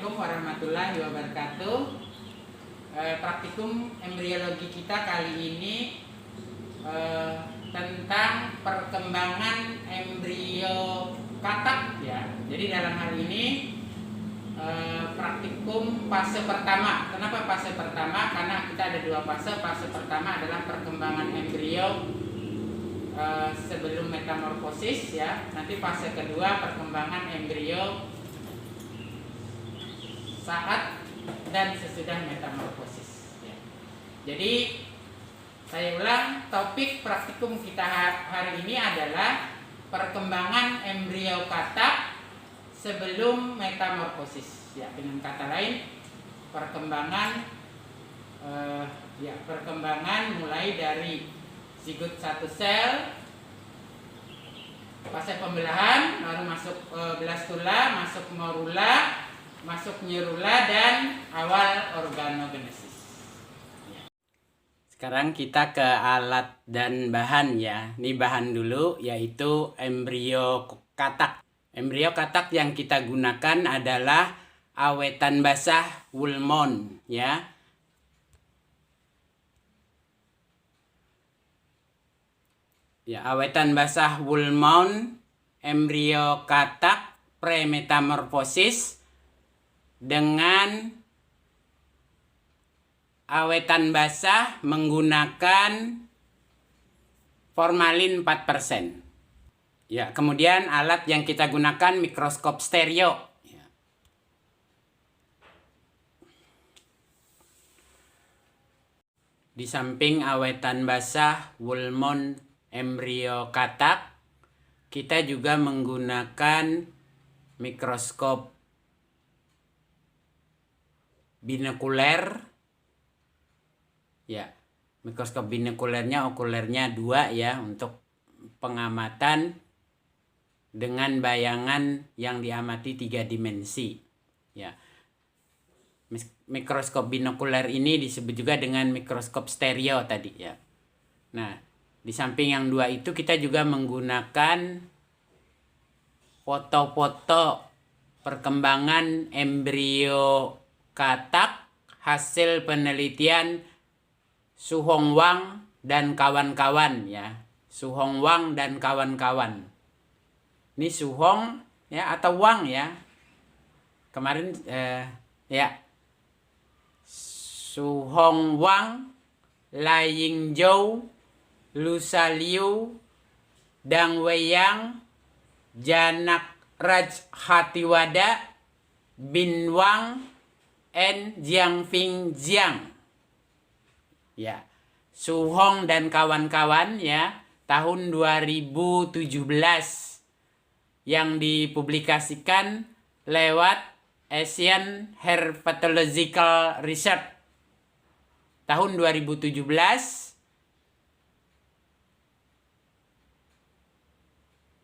Assalamualaikum warahmatullahi wabarakatuh. Praktikum embriologi kita kali ini tentang perkembangan embrio katak ya. Jadi dalam hal ini praktikum fase pertama. Kenapa fase pertama? Karena kita ada dua fase. Fase pertama adalah perkembangan embrio sebelum metamorfosis ya. Nanti fase kedua perkembangan embrio saat dan sesudah metamorfosis ya. Jadi saya ulang, topik praktikum kita hari ini adalah perkembangan embrio katak sebelum metamorfosis ya. Dengan kata lain perkembangan perkembangan mulai dari zigot satu sel, fase pembelahan, lalu masuk blastula, masuk morula, masuk neurula, dan awal organogenesis. Sekarang kita ke alat dan bahan ya. Ini bahan dulu, yaitu embrio katak. Embrio katak yang kita gunakan adalah awetan basah Woolmount ya. Ya, awetan basah Woolmount embrio katak premetamorfosis dengan awetan basah menggunakan formalin 4%. Ya, kemudian alat yang kita gunakan mikroskop stereo. Ya. Di samping awetan basah Woolmount embrio katak, kita juga menggunakan mikroskop binokuler ya. Mikroskop binokulernya okulernya 2 ya, untuk pengamatan dengan bayangan yang diamati 3 dimensi ya. Mikroskop binokuler ini disebut juga dengan mikroskop stereo tadi ya. Nah, di samping yang 2 itu kita juga menggunakan foto-foto perkembangan embrio katak hasil penelitian Su Hong Wang dan kawan-kawan ya. Su Hong Wang dan kawan-kawan. Ini Su Hong ya atau Wang ya. Kemarin ya. Su Hong Wang, Lai Yingzhou, Lu Saliu, Dang Weiyang, Janak Rajhatiwada, Bin Wang, and Jiangfing Jiang. Ya, Su Hong dan kawan-kawan ya, tahun 2017 yang dipublikasikan lewat Asian Herpetological Research tahun 2017.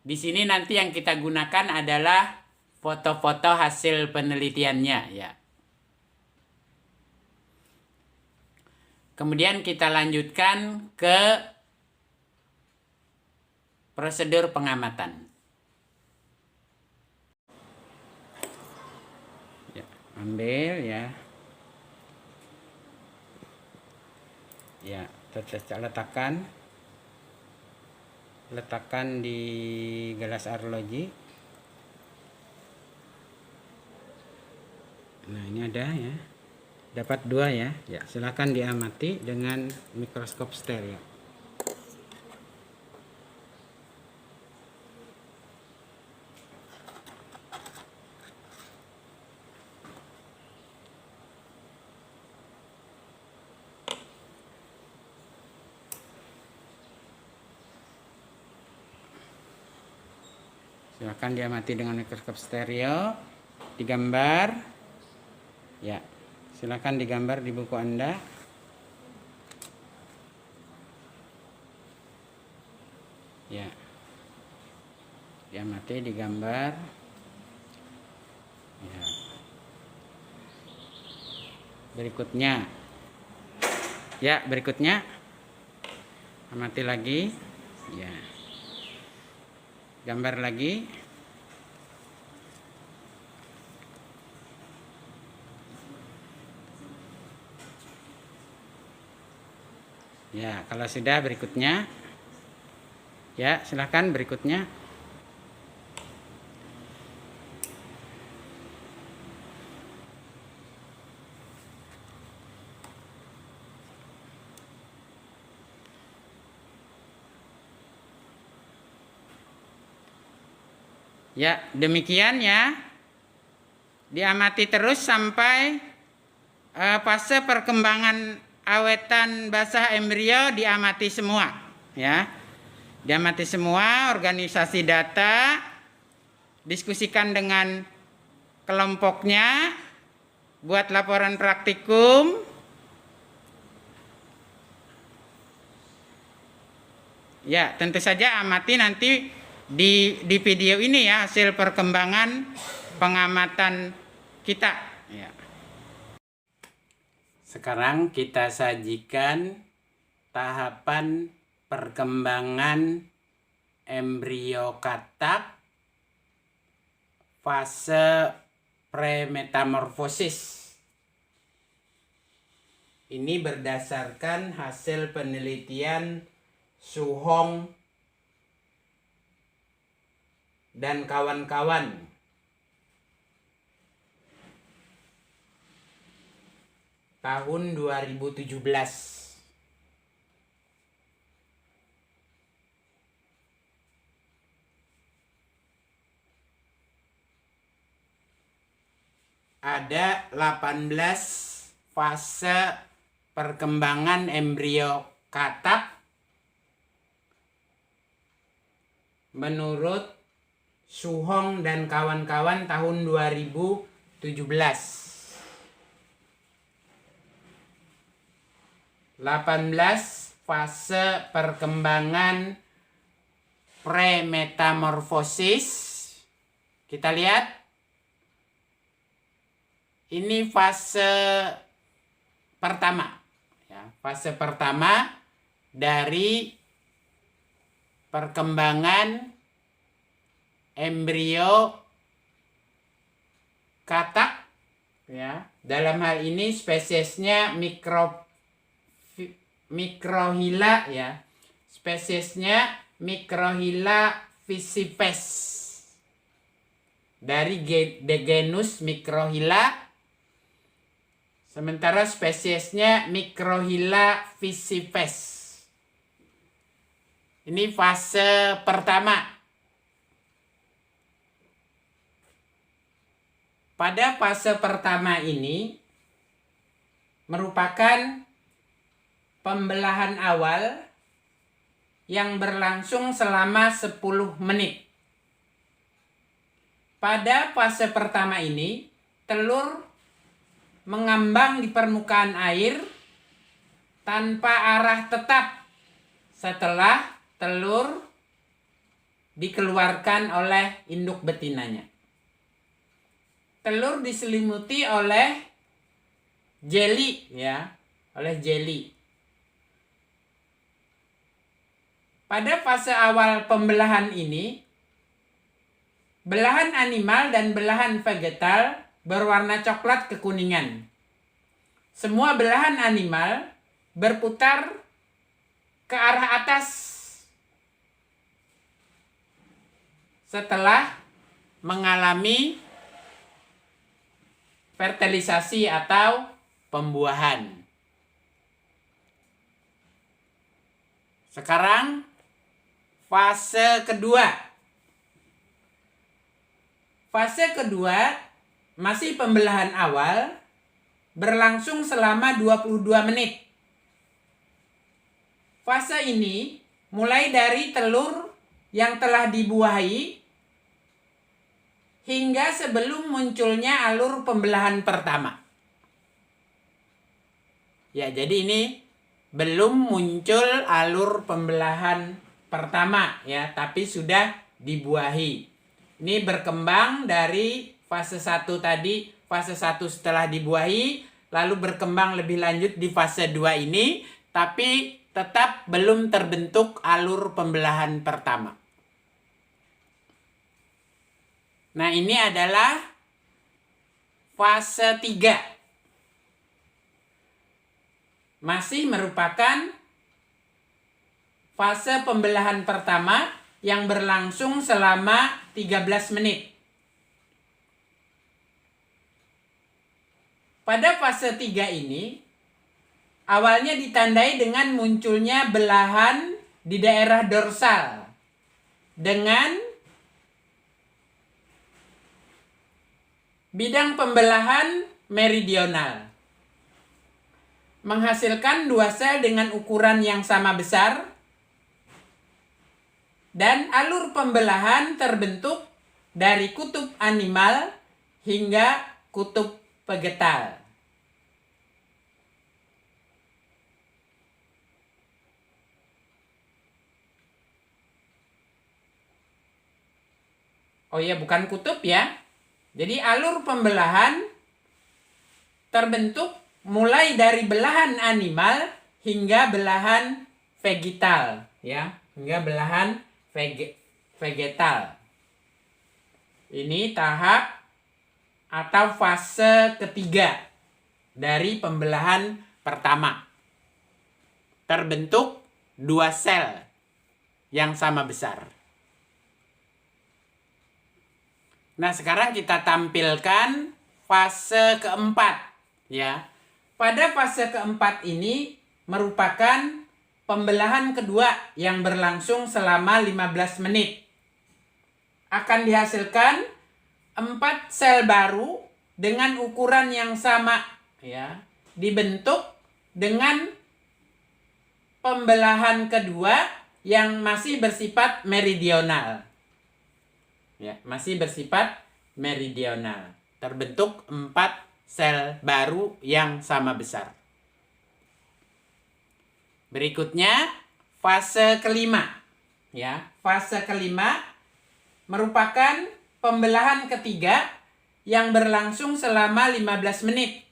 Di sini nanti yang kita gunakan adalah foto-foto hasil penelitiannya ya. Kemudian kita lanjutkan ke prosedur pengamatan. Ya, ambil ya. Ya, letakkan di gelas arloji. Nah, ini ada ya. Dapat 2 ya. Ya, silakan diamati dengan mikroskop stereo. Silakan diamati dengan mikroskop stereo, digambar. Ya. Silakan digambar di buku Anda. Ya. Diamati, digambar. Ya. Berikutnya. Ya, berikutnya. Amati lagi. Ya. Gambar lagi. Ya, kalau sudah berikutnya. Ya, silahkan berikutnya. Ya, demikian ya. Diamati terus sampai fase perkembangan awetan basah embrio diamati semua, ya. Diamati semua, organisasi data, diskusikan dengan kelompoknya, buat laporan praktikum. Ya, tentu saja amati nanti di video ini ya hasil perkembangan pengamatan kita. Ya. Sekarang kita sajikan tahapan perkembangan embrio katak fase premetamorfosis. Ini berdasarkan hasil penelitian Su Hong dan kawan-kawan. Tahun 2017. Ada 18 fase perkembangan embrio katak menurut Su Hong dan kawan-kawan tahun 2017. 18 fase perkembangan premetamorfosis. Kita lihat. Ini fase pertama. Ya, fase pertama dari perkembangan embrio katak. Ya, dalam hal ini spesiesnya Microhyla ya. Spesiesnya Microhyla visipes. Dari genus Microhyla. Sementara spesiesnya Microhyla visipes. Ini fase pertama. Pada fase pertama ini merupakan pembelahan awal yang berlangsung selama 10 menit. Pada fase pertama ini, telur mengambang di permukaan air tanpa arah tetap setelah telur dikeluarkan oleh induk betinanya. Telur diselimuti oleh jeli ya, oleh jeli. Pada fase awal pembelahan ini, belahan animal dan belahan vegetal berwarna coklat kekuningan. Semua belahan animal berputar ke arah atas setelah mengalami fertilisasi atau pembuahan. Sekarang fase kedua. Fase kedua masih pembelahan awal, berlangsung selama 22 menit. Fase ini mulai dari telur yang telah dibuahi hingga sebelum munculnya alur pembelahan pertama. Ya, jadi ini belum muncul alur pembelahan pertama ya, tapi sudah dibuahi. Ini berkembang dari fase 1 tadi, fase 1 setelah dibuahi, lalu berkembang lebih lanjut di fase 2 ini, tapi tetap belum terbentuk alur pembelahan pertama. Nah, ini adalah fase 3. Masih merupakan fase pembelahan pertama yang berlangsung selama 13 menit. Pada fase 3 ini, awalnya ditandai dengan munculnya belahan di daerah dorsal dengan bidang pembelahan meridional, menghasilkan 2 sel dengan ukuran yang sama besar, dan alur pembelahan terbentuk dari kutub animal hingga kutub vegetal. Oh ya, bukan kutub ya. Jadi alur pembelahan terbentuk mulai dari belahan animal hingga belahan vegetal, ya, hingga belahan vegetal. Ini tahap atau fase ketiga dari pembelahan pertama. Terbentuk 2 sel yang sama besar. Nah, sekarang kita tampilkan fase keempat, ya. Pada fase keempat ini merupakan pembelahan kedua yang berlangsung selama 15 menit. Akan dihasilkan 4 sel baru dengan ukuran yang sama, ya. Dibentuk dengan pembelahan kedua yang masih bersifat meridional. Ya, masih bersifat meridional. Terbentuk 4 sel baru yang sama besar. Berikutnya fase kelima. Ya, fase kelima merupakan pembelahan ketiga yang berlangsung selama 15 menit.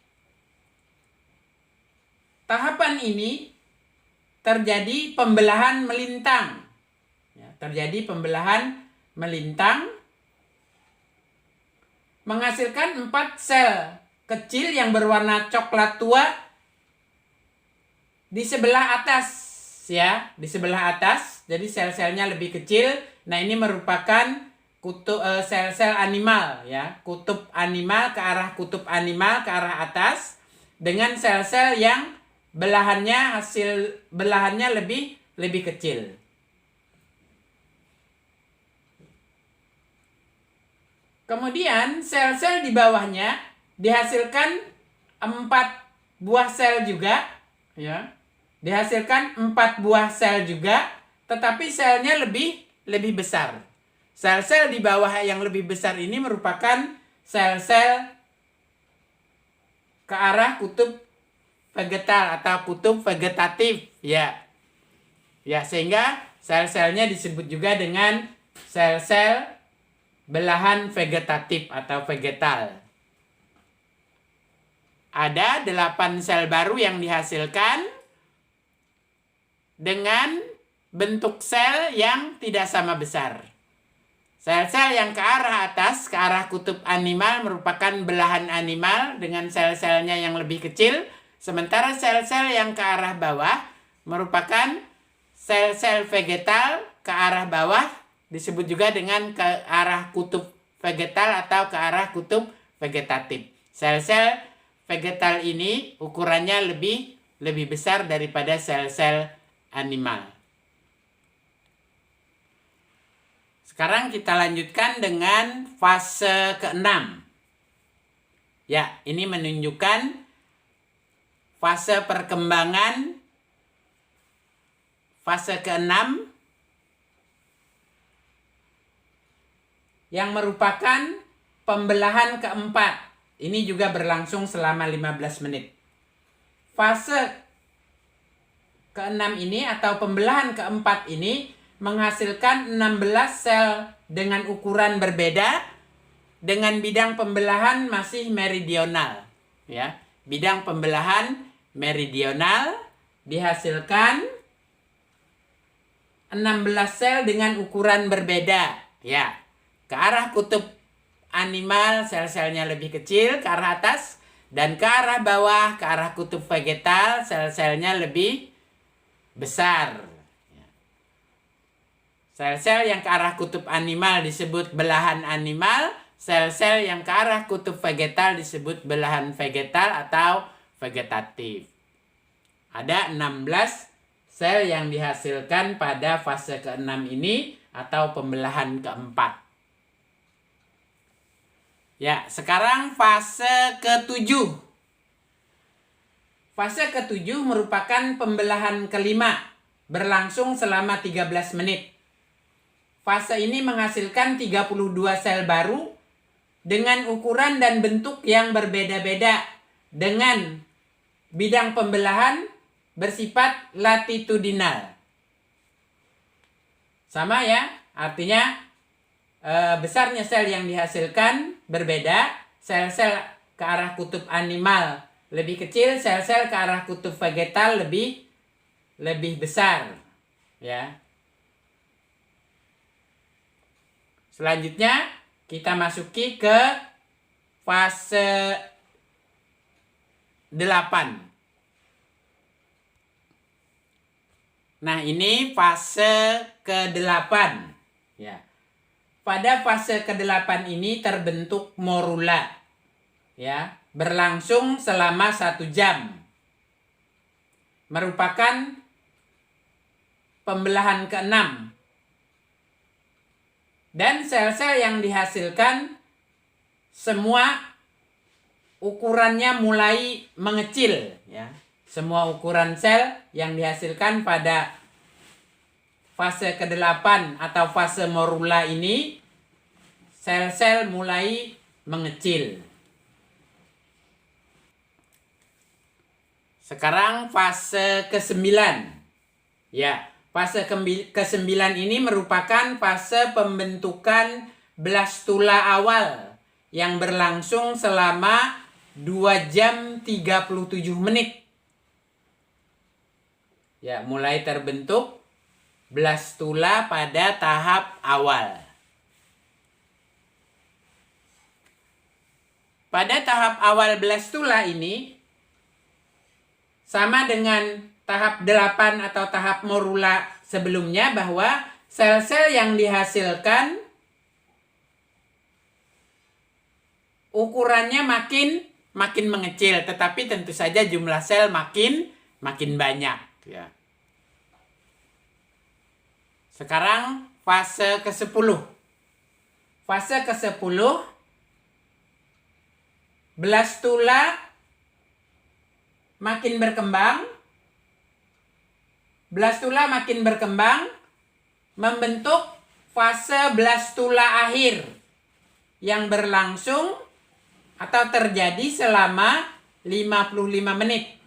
Tahapan ini terjadi pembelahan melintang. Ya, terjadi pembelahan melintang menghasilkan 4 sel kecil yang berwarna coklat tua di sebelah atas, ya, di sebelah atas. Jadi sel-selnya lebih kecil. Nah, ini merupakan kutub sel-sel animal, ya, kutub animal ke arah kutub animal ke arah atas dengan sel-sel yang belahannya lebih kecil. Kemudian sel-sel di bawahnya dihasilkan 4 buah sel juga, ya. Dihasilkan 4 buah sel juga, tetapi selnya lebih besar. Sel-sel di bawah yang lebih besar ini merupakan sel-sel ke arah kutub vegetal atau kutub vegetatif, ya. Ya, sehingga sel-selnya disebut juga dengan sel-sel belahan vegetatif atau vegetal. Ada 8 sel baru yang dihasilkan dengan bentuk sel yang tidak sama besar. Sel-sel yang ke arah atas, ke arah kutub animal merupakan belahan animal dengan sel-selnya yang lebih kecil, sementara sel-sel yang ke arah bawah merupakan sel-sel vegetal ke arah bawah, disebut juga dengan ke arah kutub vegetal atau ke arah kutub vegetatif. Sel-sel vegetal ini ukurannya lebih besar daripada sel-sel animal. Sekarang kita lanjutkan dengan fase ke-6. Ya, ini menunjukkan fase perkembangan fase ke-6 yang merupakan pembelahan keempat. Ini juga berlangsung selama 15 menit. Fase ke-6 ini atau pembelahan keempat ini menghasilkan 16 sel dengan ukuran berbeda dengan bidang pembelahan masih meridional, ya. Bidang pembelahan meridional dihasilkan 16 sel dengan ukuran berbeda, ya. Ke arah kutub animal sel-selnya lebih kecil ke arah atas, dan ke arah bawah ke arah kutub vegetal sel-selnya lebih besar. Sel-sel yang ke arah kutub animal disebut belahan animal, sel-sel yang ke arah kutub vegetal disebut belahan vegetal atau vegetatif. Ada 16 sel yang dihasilkan pada fase ke-6 ini atau pembelahan keempat. Ya, sekarang fase ke-7. Fase ke-7 merupakan pembelahan kelima, berlangsung selama 13 menit. Fase ini menghasilkan 32 sel baru dengan ukuran dan bentuk yang berbeda-beda, dengan bidang pembelahan bersifat latitudinal. Sama ya, artinya besarnya sel yang dihasilkan berbeda. Sel-sel ke arah kutub animal lebih kecil, sel-sel ke arah kutub vegetal lebih besar. Ya. Selanjutnya kita masuki ke fase 8. Nah, ini fase ke-8. Ya. Pada fase ke-8 ini terbentuk morula. Ya, berlangsung selama 1 jam. Merupakan pembelahan ke-6. Dan sel-sel yang dihasilkan semua ukurannya mulai mengecil, ya. Semua ukuran sel yang dihasilkan pada fase ke-8 atau fase morula ini, sel-sel mulai mengecil. Sekarang fase ke-9. Ya, fase ke-9 ini merupakan fase pembentukan blastula awal yang berlangsung selama 2 jam 37 menit. Ya, mulai terbentuk blastula pada tahap awal. Pada tahap awal blastula ini sama dengan tahap 8 atau tahap morula sebelumnya, bahwa sel-sel yang dihasilkan ukurannya makin mengecil, tetapi tentu saja jumlah sel makin banyak. Ya. Sekarang fase ke-10. Fase ke-10, blastula makin berkembang. Blastula makin berkembang membentuk fase blastula akhir yang berlangsung atau terjadi selama 55 menit.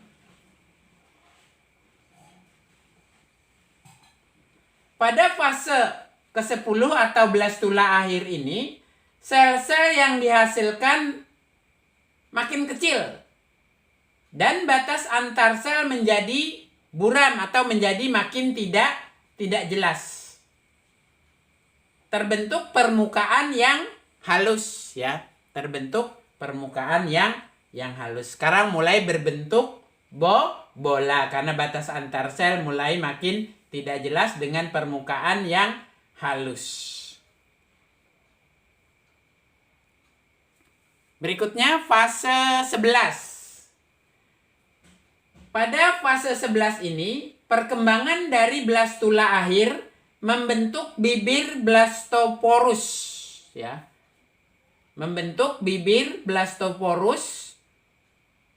Pada fase ke-10 atau blastula akhir ini, sel-sel yang dihasilkan makin kecil dan batas antar sel menjadi buram atau menjadi makin tidak jelas. Terbentuk permukaan yang halus, ya. Terbentuk permukaan yang halus. Sekarang mulai berbentuk bola karena batas antar sel mulai makin tidak jelas dengan permukaan yang halus. Berikutnya fase 11. Pada fase 11 ini, perkembangan dari blastula akhir membentuk bibir blastoporus, ya. Membentuk bibir blastoporus,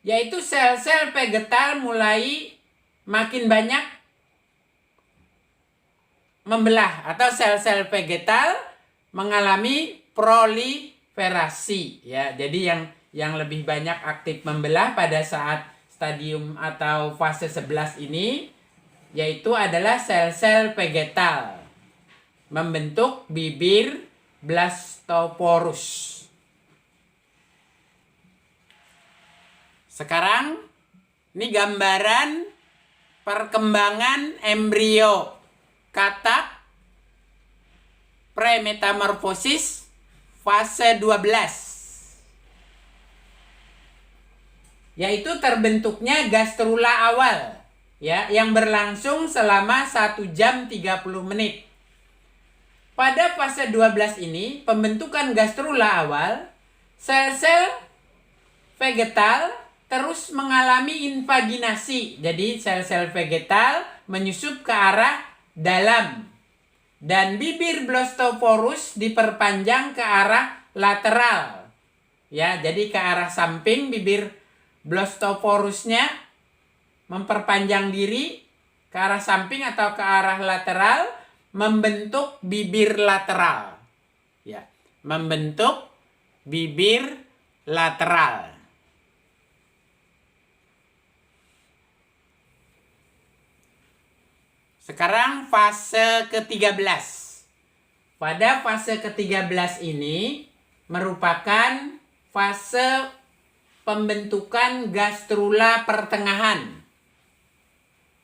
yaitu sel-sel vegetal mulai makin banyak membelah, atau sel-sel vegetal mengalami proliferasi, ya. Jadi yang lebih banyak aktif membelah pada saat stadium atau fase 11 ini yaitu adalah sel-sel vegetal membentuk bibir blastoporus. Sekarang ini gambaran perkembangan embrio katak premetamorfosis fase 12, yaitu terbentuknya gastrula awal, ya, yang berlangsung selama 1 jam 30 menit. Pada fase 12 ini, pembentukan gastrula awal, sel-sel vegetal terus mengalami invaginasi. Jadi sel-sel vegetal menyusup ke arah dalam. Dan bibir Blastophoros diperpanjang ke arah lateral. Ya, jadi ke arah samping bibir Blastophorusnya memperpanjang diri ke arah samping atau ke arah lateral, membentuk bibir lateral. Ya, membentuk bibir lateral. Sekarang fase ke-13. Pada fase ke-13 ini merupakan fase pembentukan gastrula pertengahan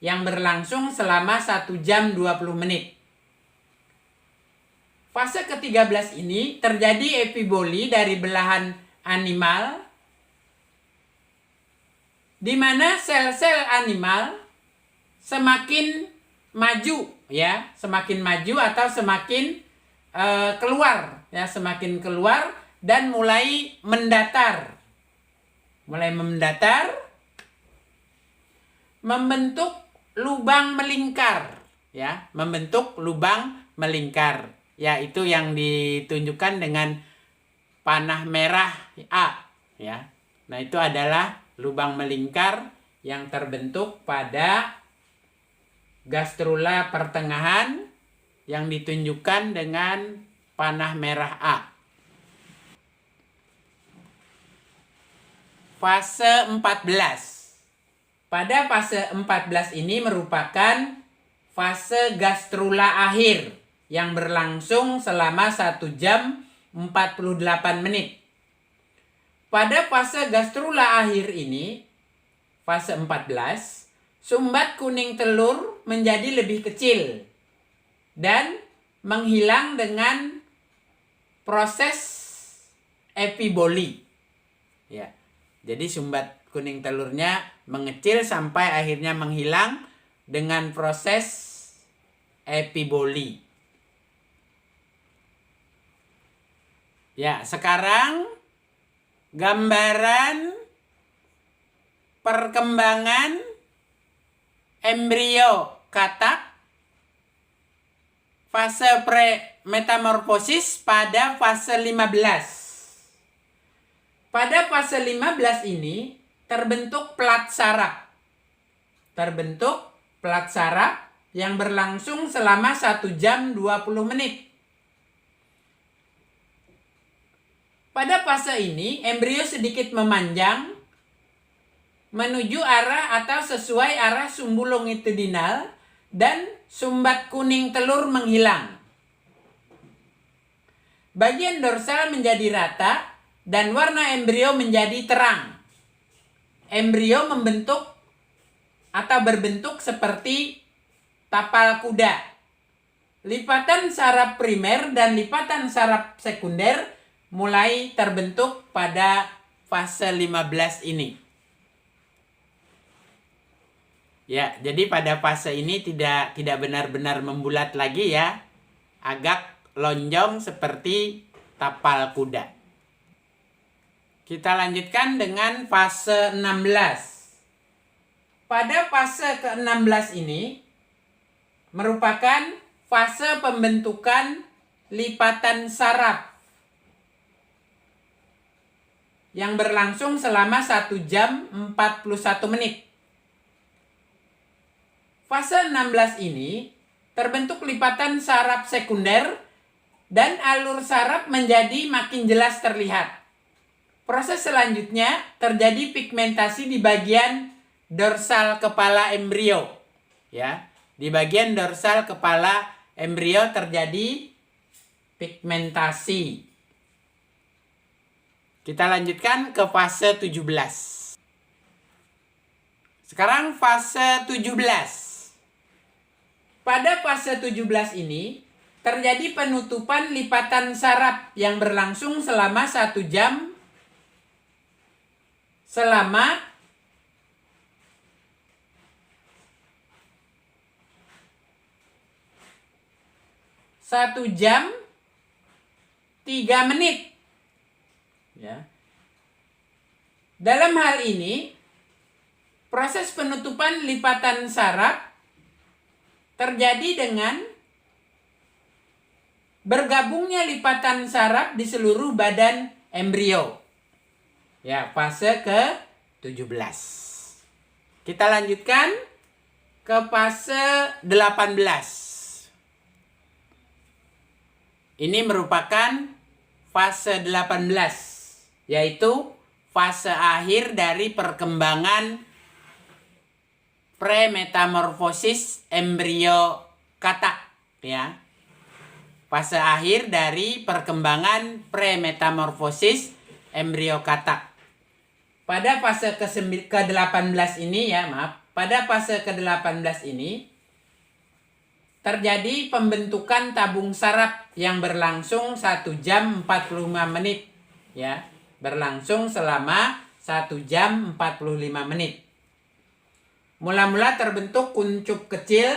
yang berlangsung selama 1 jam 20 menit. Fase ke-13 ini terjadi epiboli dari belahan animal, di mana sel-sel animal semakin maju, ya, semakin maju atau semakin keluar, ya, semakin keluar dan mulai mendatar, membentuk lubang melingkar, ya, membentuk lubang melingkar. Ya, itu yang ditunjukkan dengan panah merah A, ya. Nah, itu adalah lubang melingkar yang terbentuk pada gastrula pertengahan yang ditunjukkan dengan panah merah A. Fase 14. Pada fase 14 ini merupakan fase gastrula akhir yang berlangsung selama 1 jam 48 menit. Pada fase gastrula akhir ini, fase 14, sumbat kuning telur menjadi lebih kecil dan menghilang dengan proses epiboli. Ya. Jadi sumbat kuning telurnya mengecil sampai akhirnya menghilang dengan proses epiboli. Ya, sekarang gambaran perkembangan embrio katak fase pre-metamorfosis pada fase 15. Pada fase 15 ini terbentuk pelat saraf. Yang berlangsung selama 1 jam 20 menit. Pada fase ini, embrio sedikit memanjang menuju arah atau sesuai arah sumbu longitudinal dan sumbat kuning telur menghilang. Bagian dorsal menjadi rata dan warna embrio menjadi terang. Embrio membentuk atau berbentuk seperti tapal kuda. Lipatan saraf primer dan lipatan saraf sekunder mulai terbentuk pada fase 15 ini. Ya, jadi pada fase ini tidak benar-benar membulat lagi, ya. Agak lonjong seperti tapal kuda. Kita lanjutkan dengan fase 16. Pada fase ke-16 ini merupakan fase pembentukan lipatan saraf yang berlangsung selama 1 jam 41 menit. Fase 16 ini terbentuk lipatan saraf sekunder dan alur saraf menjadi makin jelas terlihat. Proses selanjutnya terjadi pigmentasi di bagian dorsal kepala embrio. Ya, di bagian dorsal kepala embrio terjadi pigmentasi. Kita lanjutkan ke fase 17. Sekarang fase 17. Pada fase 17 ini terjadi penutupan lipatan saraf yang berlangsung selama 1 jam selama 1 1 jam 3 menit. Ya. Dalam hal ini, proses penutupan lipatan saraf terjadi dengan bergabungnya lipatan saraf di seluruh badan embrio. Ya, fase ke-17. Kita lanjutkan ke fase 18. Ini merupakan fase 18, yaitu fase akhir dari perkembangan premetamorfosis embrio katak, ya. Fase akhir dari perkembangan premetamorfosis embrio katak. Pada fase ke-18 ini, ya, maaf, pada fase ke-18 ini terjadi pembentukan tabung saraf yang berlangsung 1 jam 45 menit, ya. Berlangsung selama 1 jam 45 menit. Mula-mula terbentuk kuncup kecil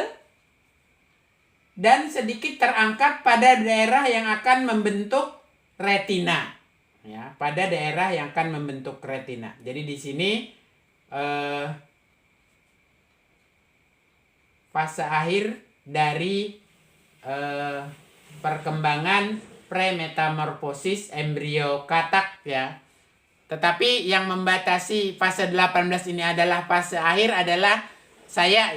dan sedikit terangkat pada daerah yang akan membentuk retina. Ya, pada daerah yang akan membentuk retina. Jadi di sini fase akhir dari perkembangan premetamorfosis embrio katak, ya. Tetapi yang membatasi fase 18 ini adalah fase akhir adalah saya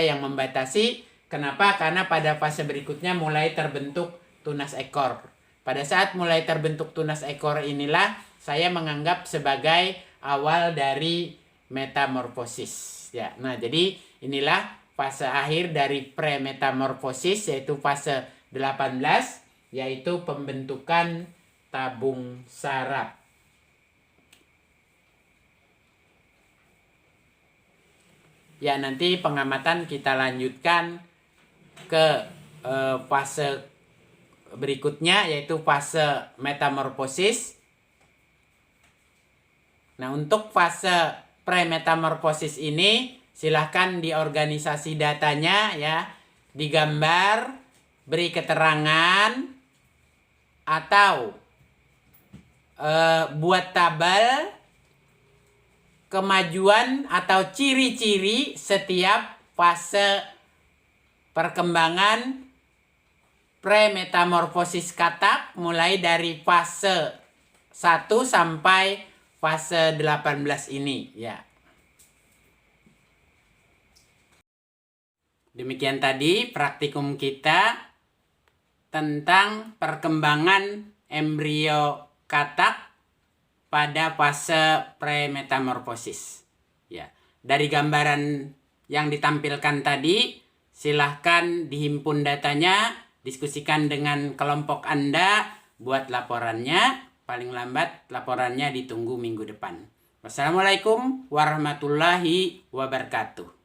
yang membatasi. Kenapa? Karena pada fase berikutnya mulai terbentuk tunas ekor. Pada saat mulai terbentuk tunas ekor inilah saya menganggap sebagai awal dari metamorfosis, ya. Nah, jadi inilah fase akhir dari premetamorfosis, yaitu fase 18, yaitu pembentukan tabung saraf. Ya, nanti pengamatan kita lanjutkan ke fase berikutnya, yaitu fase metamorfosis. Nah, untuk fase premetamorfosis ini silahkan di organisasi datanya, ya, digambar, beri keterangan, atau buat tabel kemajuan atau ciri-ciri setiap fase perkembangan premetamorfosis katak, mulai dari fase 1 sampai fase 18 ini, ya. Demikian tadi praktikum kita tentang perkembangan embrio katak pada fase premetamorfosis. Ya, dari gambaran yang ditampilkan tadi, silahkan dihimpun datanya, diskusikan dengan kelompok Anda, buat laporannya. Paling lambat laporannya ditunggu minggu depan. Wassalamualaikum warahmatullahi wabarakatuh.